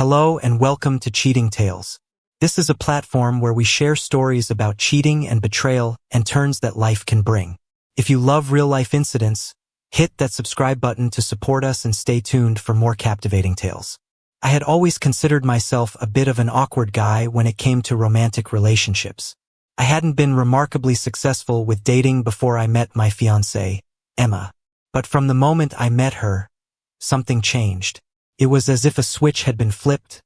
Hello and welcome to Cheating Tales. This is a platform where we share stories about cheating and betrayal and turns that life can bring. If you love real-life incidents, hit that subscribe button to support us and stay tuned for more captivating tales. I had always considered myself a bit of an awkward guy when it came to romantic relationships. I hadn't been remarkably successful with dating before I met my fiancée, Emma. But from the moment I met her, something changed. It was as if a switch had been flipped,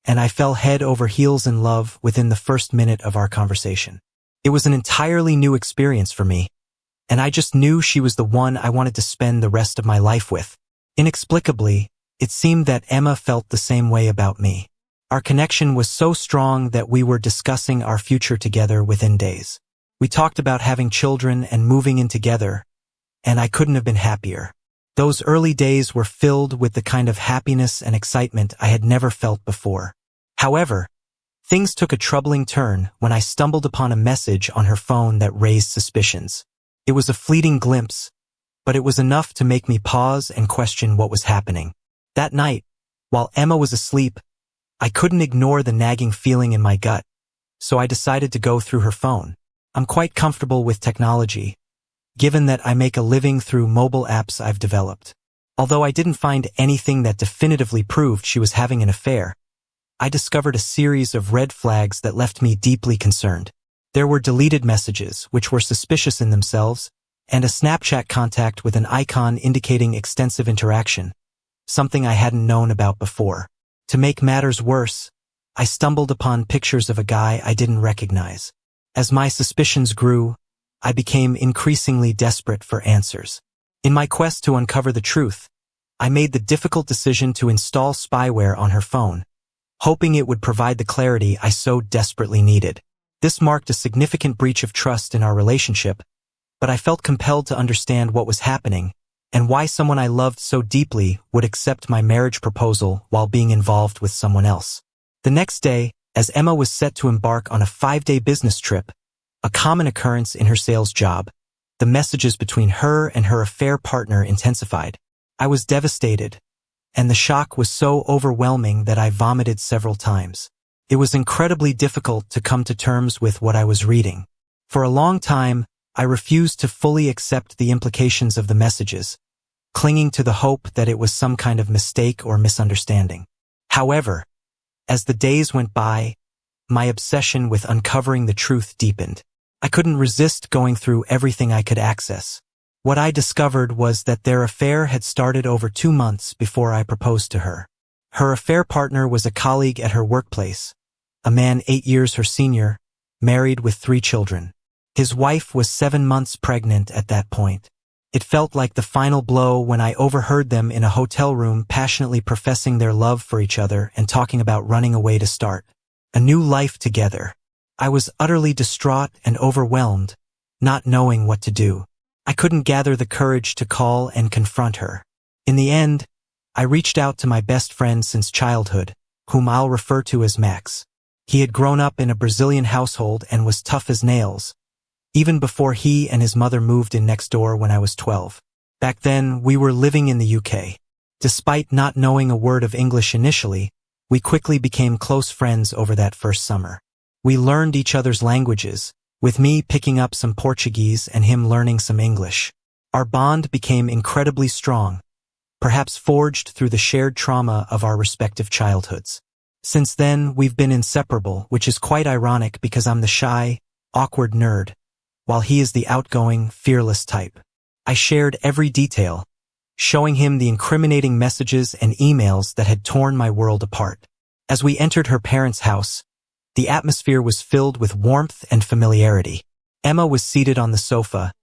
and I fell head over heels in love within the first minute of our conversation. It was an entirely new experience for me, and I just knew she was the one I wanted to spend the rest of my life with. Inexplicably, it seemed that Emma felt the same way about me. Our connection was so strong that we were discussing our future together within days. We talked about having children and moving in together, and I couldn't have been happier. Those early days were filled with the kind of happiness and excitement I had never felt before. However, things took a troubling turn when I stumbled upon a message on her phone that raised suspicions. It was a fleeting glimpse, but it was enough to make me pause and question what was happening. That night, while Emma was asleep, I couldn't ignore the nagging feeling in my gut, so I decided to go through her phone. I'm quite comfortable with technology, given that I make a living through mobile apps I've developed. Although I didn't find anything that definitively proved she was having an affair, I discovered a series of red flags that left me deeply concerned. There were deleted messages, which were suspicious in themselves, and a Snapchat contact with an icon indicating extensive interaction, something I hadn't known about before. To make matters worse, I stumbled upon pictures of a guy I didn't recognize. As my suspicions grew, I became increasingly desperate for answers. In my quest to uncover the truth, I made the difficult decision to install spyware on her phone, hoping it would provide the clarity I so desperately needed. This marked a significant breach of trust in our relationship, but I felt compelled to understand what was happening and why someone I loved so deeply would accept my marriage proposal while being involved with someone else. The next day, as Emma was set to embark on a 5-day business trip, a common occurrence in her sales job, the messages between her and her affair partner intensified. I was devastated, and the shock was so overwhelming that I vomited several times. It was incredibly difficult to come to terms with what I was reading. For a long time, I refused to fully accept the implications of the messages, clinging to the hope that it was some kind of mistake or misunderstanding. However, as the days went by, my obsession with uncovering the truth deepened. I couldn't resist going through everything I could access. What I discovered was that their affair had started over 2 months before I proposed to her. Her affair partner was a colleague at her workplace, a man 8 years her senior, married with 3 children. His wife was 7 months pregnant at that point. It felt like the final blow when I overheard them in a hotel room passionately professing their love for each other and talking about running away to start a new life together. I was utterly distraught and overwhelmed, not knowing what to do. I couldn't gather the courage to call and confront her. In the end, I reached out to my best friend since childhood, whom I'll refer to as Max. He had grown up in a Brazilian household and was tough as nails, even before he and his mother moved in next door when I was 12. Back then, we were living in the UK. Despite not knowing a word of English initially, we quickly became close friends over that first summer. We learned each other's languages, with me picking up some Portuguese and him learning some English. Our bond became incredibly strong, perhaps forged through the shared trauma of our respective childhoods. Since then, we've been inseparable, which is quite ironic because I'm the shy, awkward nerd, while he is the outgoing, fearless type. I shared every detail, showing him the incriminating messages and emails that had torn my world apart. As we entered her parents' house, the atmosphere was filled with warmth and familiarity. Emma was seated on the sofa,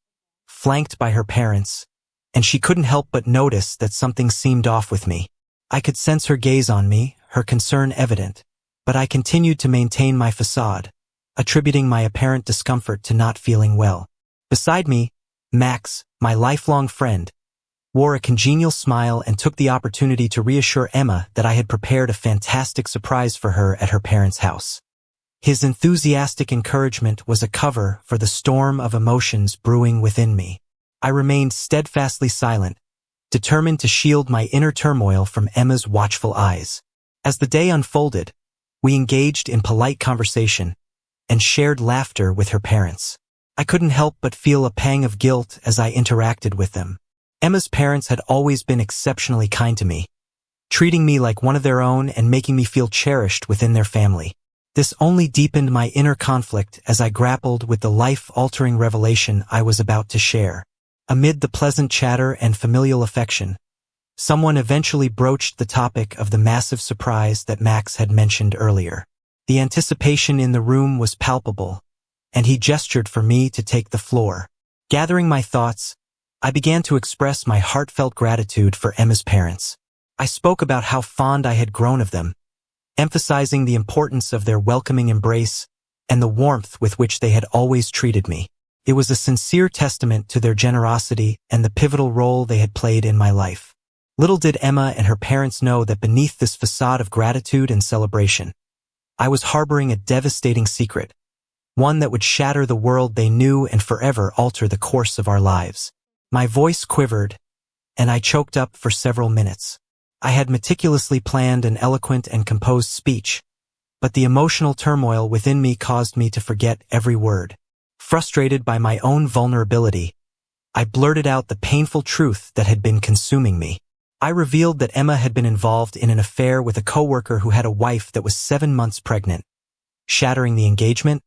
flanked by her parents, and she couldn't help but notice that something seemed off with me. I could sense her gaze on me, her concern evident, but I continued to maintain my facade, attributing my apparent discomfort to not feeling well. Beside me, Max, my lifelong friend, wore a congenial smile and took the opportunity to reassure Emma that I had prepared a fantastic surprise for her at her parents' house. His enthusiastic encouragement was a cover for the storm of emotions brewing within me. I remained steadfastly silent, determined to shield my inner turmoil from Emma's watchful eyes. As the day unfolded, we engaged in polite conversation and shared laughter with her parents. I couldn't help but feel a pang of guilt as I interacted with them. Emma's parents had always been exceptionally kind to me, treating me like one of their own and making me feel cherished within their family. This only deepened my inner conflict as I grappled with the life-altering revelation I was about to share. Amid the pleasant chatter and familial affection, someone eventually broached the topic of the massive surprise that Max had mentioned earlier. The anticipation in the room was palpable, and he gestured for me to take the floor. Gathering my thoughts, I began to express my heartfelt gratitude for Emma's parents. I spoke about how fond I had grown of them, emphasizing the importance of their welcoming embrace and the warmth with which they had always treated me. It was a sincere testament to their generosity and the pivotal role they had played in my life. Little did Emma and her parents know that beneath this facade of gratitude and celebration, I was harboring a devastating secret, one that would shatter the world they knew and forever alter the course of our lives. My voice quivered, and I choked up for several minutes. I had meticulously planned an eloquent and composed speech, but the emotional turmoil within me caused me to forget every word. Frustrated by my own vulnerability, I blurted out the painful truth that had been consuming me. I revealed that Emma had been involved in an affair with a coworker who had a wife that was 7 months pregnant, shattering the engagement,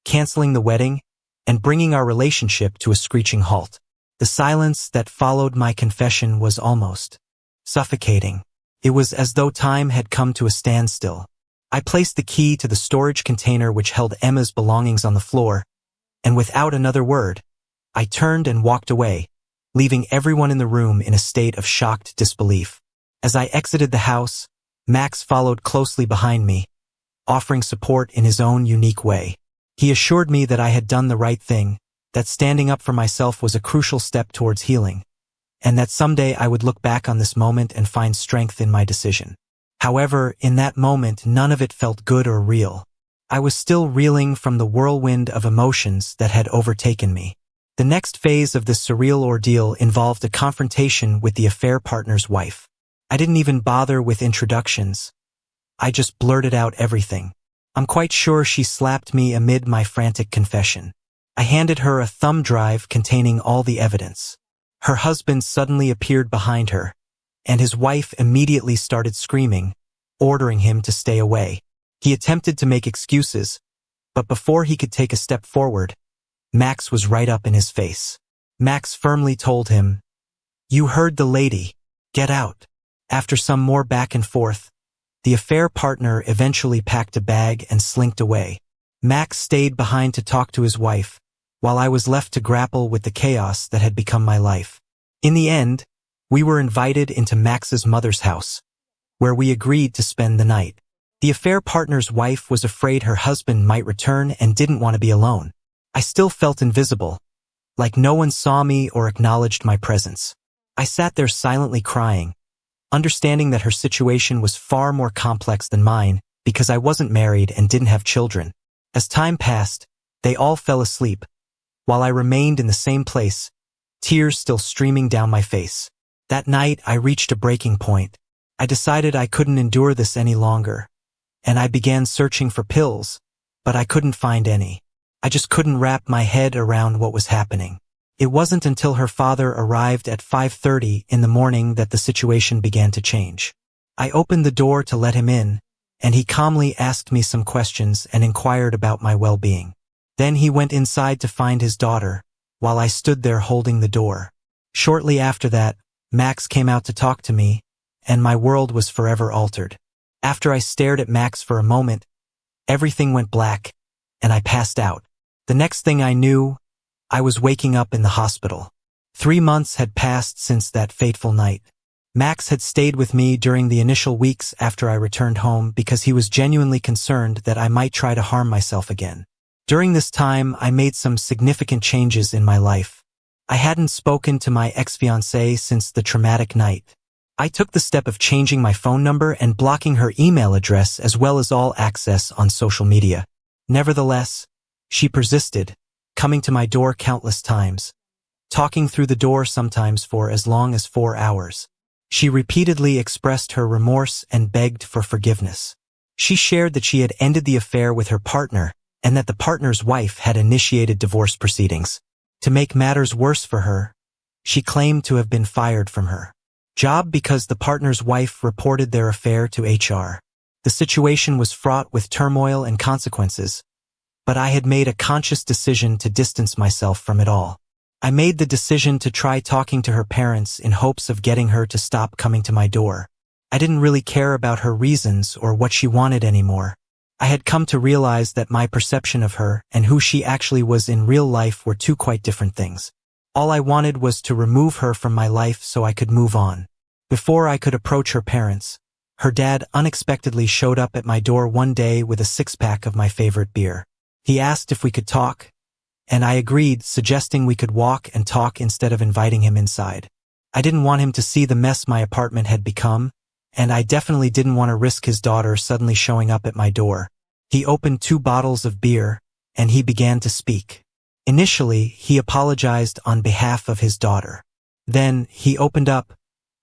canceling the wedding, and bringing our relationship to a screeching halt. The silence that followed my confession was almost suffocating. It was as though time had come to a standstill. I placed the key to the storage container which held Emma's belongings on the floor, and without another word, I turned and walked away, leaving everyone in the room in a state of shocked disbelief. As I exited the house, Max followed closely behind me, offering support in his own unique way. He assured me that I had done the right thing, that standing up for myself was a crucial step towards healing, and that someday I would look back on this moment and find strength in my decision. However, in that moment, none of it felt good or real. I was still reeling from the whirlwind of emotions that had overtaken me. The next phase of this surreal ordeal involved a confrontation with the affair partner's wife. I didn't even bother with introductions. I just blurted out everything. I'm quite sure she slapped me amid my frantic confession. I handed her a thumb drive containing all the evidence. Her husband suddenly appeared behind her, and his wife immediately started screaming, ordering him to stay away. He attempted to make excuses, but before he could take a step forward, Max was right up in his face. Max firmly told him, "You heard the lady. Get out." After some more back and forth, the affair partner eventually packed a bag and slinked away. Max stayed behind to talk to his wife, while I was left to grapple with the chaos that had become my life. In the end, we were invited into Max's mother's house, where we agreed to spend the night. The affair partner's wife was afraid her husband might return and didn't want to be alone. I still felt invisible, like no one saw me or acknowledged my presence. I sat there silently crying, understanding that her situation was far more complex than mine because I wasn't married and didn't have children. As time passed, they all fell asleep, while I remained in the same place, tears still streaming down my face. That night, I reached a breaking point. I decided I couldn't endure this any longer, and I began searching for pills, but I couldn't find any. I just couldn't wrap my head around what was happening. It wasn't until her father arrived at 5:30 in the morning that the situation began to change. I opened the door to let him in, and he calmly asked me some questions and inquired about my well-being. Then he went inside to find his daughter, while I stood there holding the door. Shortly after that, Max came out to talk to me, and my world was forever altered. After I stared at Max for a moment, everything went black, and I passed out. The next thing I knew, I was waking up in the hospital. 3 months had passed since that fateful night. Max had stayed with me during the initial weeks after I returned home because he was genuinely concerned that I might try to harm myself again. During this time, I made some significant changes in my life. I hadn't spoken to my ex-fiancée since the traumatic night. I took the step of changing my phone number and blocking her email address as well as all access on social media. Nevertheless, she persisted, coming to my door countless times, talking through the door sometimes for as long as 4 hours. She repeatedly expressed her remorse and begged for forgiveness. She shared that she had ended the affair with her partner and that the partner's wife had initiated divorce proceedings. To make matters worse for her, she claimed to have been fired from her job because the partner's wife reported their affair to HR. The situation was fraught with turmoil and consequences, but I had made a conscious decision to distance myself from it all. I made the decision to try talking to her parents in hopes of getting her to stop coming to my door. I didn't really care about her reasons or what she wanted anymore. I had come to realize that my perception of her and who she actually was in real life were two quite different things. All I wanted was to remove her from my life so I could move on. Before I could approach her parents, her dad unexpectedly showed up at my door one day with a six-pack of my favorite beer. He asked if we could talk, and I agreed, suggesting we could walk and talk instead of inviting him inside. I didn't want him to see the mess my apartment had become, and I definitely didn't want to risk his daughter suddenly showing up at my door. He opened 2 bottles of beer, and he began to speak. Initially, he apologized on behalf of his daughter. Then, he opened up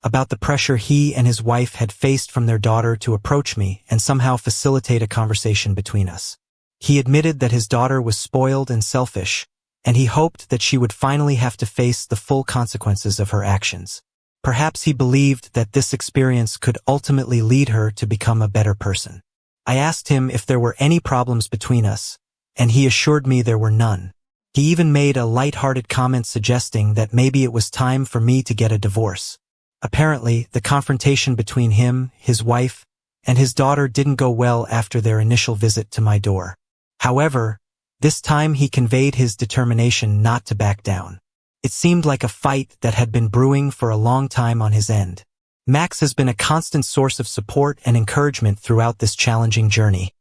about the pressure he and his wife had faced from their daughter to approach me and somehow facilitate a conversation between us. He admitted that his daughter was spoiled and selfish, and he hoped that she would finally have to face the full consequences of her actions. Perhaps he believed that this experience could ultimately lead her to become a better person. I asked him if there were any problems between us, and he assured me there were none. He even made a light-hearted comment suggesting that maybe it was time for me to get a divorce. Apparently, the confrontation between him, his wife, and his daughter didn't go well after their initial visit to my door. However, this time he conveyed his determination not to back down. It seemed like a fight that had been brewing for a long time on his end. Max has been a constant source of support and encouragement throughout this challenging journey,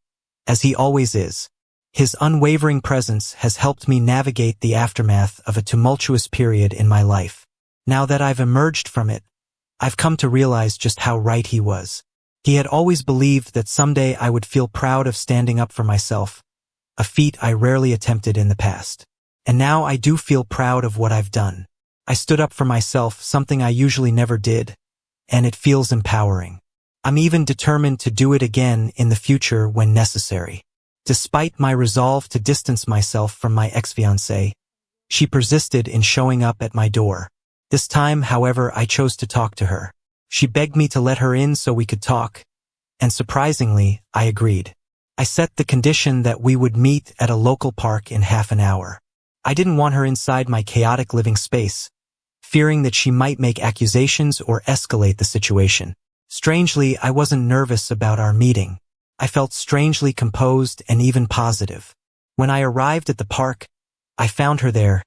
as he always is. His unwavering presence has helped me navigate the aftermath of a tumultuous period in my life. Now that I've emerged from it, I've come to realize just how right he was. He had always believed that someday I would feel proud of standing up for myself, a feat I rarely attempted in the past. And now I do feel proud of what I've done. I stood up for myself, something I usually never did, and it feels empowering. I'm even determined to do it again in the future when necessary. Despite my resolve to distance myself from my ex-fiancée, she persisted in showing up at my door. This time, however, I chose to talk to her. She begged me to let her in so we could talk, and surprisingly, I agreed. I set the condition that we would meet at a local park in half an hour. I didn't want her inside my chaotic living space, fearing that she might make accusations or escalate the situation. Strangely, I wasn't nervous about our meeting. I felt strangely composed and even positive. When I arrived at the park, I found her there,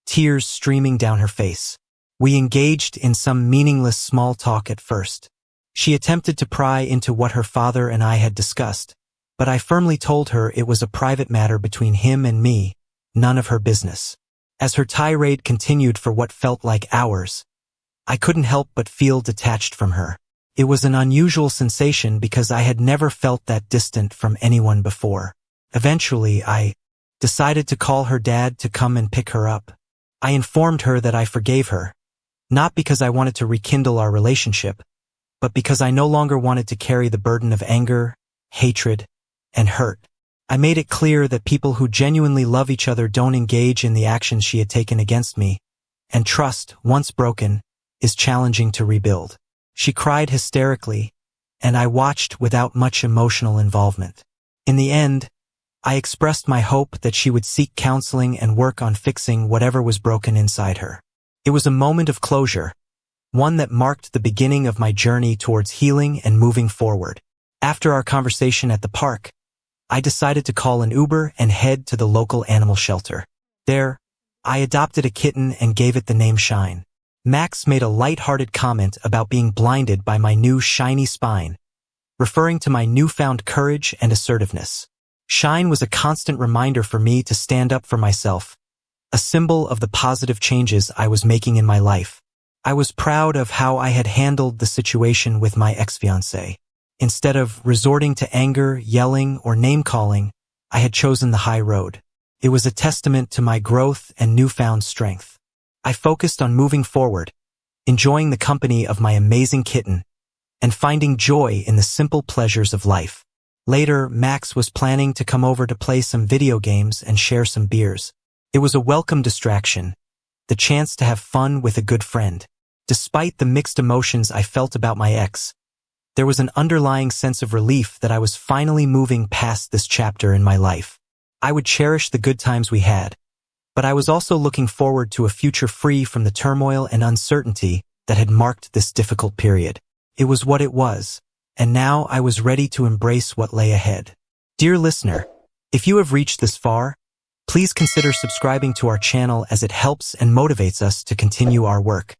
tears streaming down her face. We engaged in some meaningless small talk at first. She attempted to pry into what her father and I had discussed, but I firmly told her it was a private matter between him and me, none of her business. As her tirade continued for what felt like hours, I couldn't help but feel detached from her. It was an unusual sensation because I had never felt that distant from anyone before. Eventually, I decided to call her dad to come and pick her up. I informed her that I forgave her, not because I wanted to rekindle our relationship, but because I no longer wanted to carry the burden of anger, hatred, and hurt. I made it clear that people who genuinely love each other don't engage in the actions she had taken against me, and trust, once broken, is challenging to rebuild. She cried hysterically, and I watched without much emotional involvement. In the end, I expressed my hope that she would seek counseling and work on fixing whatever was broken inside her. It was a moment of closure, one that marked the beginning of my journey towards healing and moving forward. After our conversation at the park, I decided to call an Uber and head to the local animal shelter. There, I adopted a kitten and gave it the name Shine. Max made a light-hearted comment about being blinded by my new shiny spine, referring to my newfound courage and assertiveness. Shine was a constant reminder for me to stand up for myself, a symbol of the positive changes I was making in my life. I was proud of how I had handled the situation with my ex-fiancée. Instead of resorting to anger, yelling, or name-calling, I had chosen the high road. It was a testament to my growth and newfound strength. I focused on moving forward, enjoying the company of my amazing kitten, and finding joy in the simple pleasures of life. Later, Max was planning to come over to play some video games and share some beers. It was a welcome distraction, the chance to have fun with a good friend. Despite the mixed emotions I felt about my ex, there was an underlying sense of relief that I was finally moving past this chapter in my life. I would cherish the good times we had, but I was also looking forward to a future free from the turmoil and uncertainty that had marked this difficult period. It was what it was, and now I was ready to embrace what lay ahead. Dear listener, if you have reached this far, please consider subscribing to our channel as it helps and motivates us to continue our work.